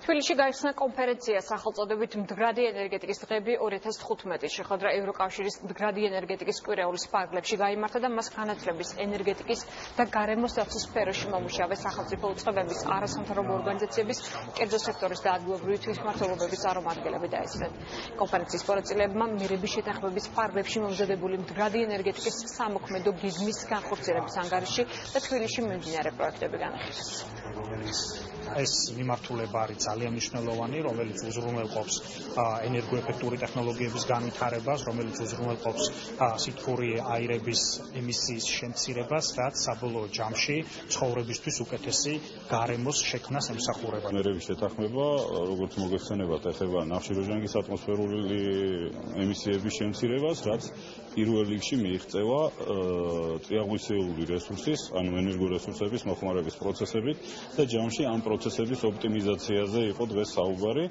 თბილისში გაიხსნა კონფერენცია სახელწოდებით მდგრადი ენერგეტიკის დღები 2015. შეხვედრა ევროკავშირის მდგრადი ენერგეტიკის კვირეულის ფარგლებში გაიმართა და მას განათლების, ენერგეტიკის და გარემოს დაცვის სფეროში მომუშავე სახელმწიფო უწყებების, არასამთავრობო ორგანიზაციების, კერძო სექტორის და ადგილობრივი თვითმმართველობების წარმომადგენლები დაესწრნენ. კონფერენციის მონაწილეებმა მიერების შეთანხმების ფარგლებში მომზადებული მდგრადი ენერგეტიკის სამოქმედო გეგმის განხორციელების ანგარიში და თბილისში მიმდინარე პროექტები განხილეს. ეს მიმართულება არის ძალიან მნიშვნელოვანი, რომელიც უზრუნველყოფს ენერგოეფექტური ტექნოლოგიების განვითარებას, რომელიც უზრუნველყოფს სითბური აირების ემისიის შემცირებას, რაც საბოლოო ჯამში ცხოვრებისთვის უკეთესი გარემოს შექმნას ემსახურება. მიერების შეთანხმება, როგორც მოგეხსენებათ, ეხება ნახშირორჟანგის ატმოსფერული ემისიების შემცირებას, რაც პირველ რიგში მიიღწევა წიაღისეული რესურსის, ანუ ენერგორესურსების მოხმარების პროცესებით და ჯამში ამ პროცესების ოპტიმიზაციაზე იყო დღეს საუბარი.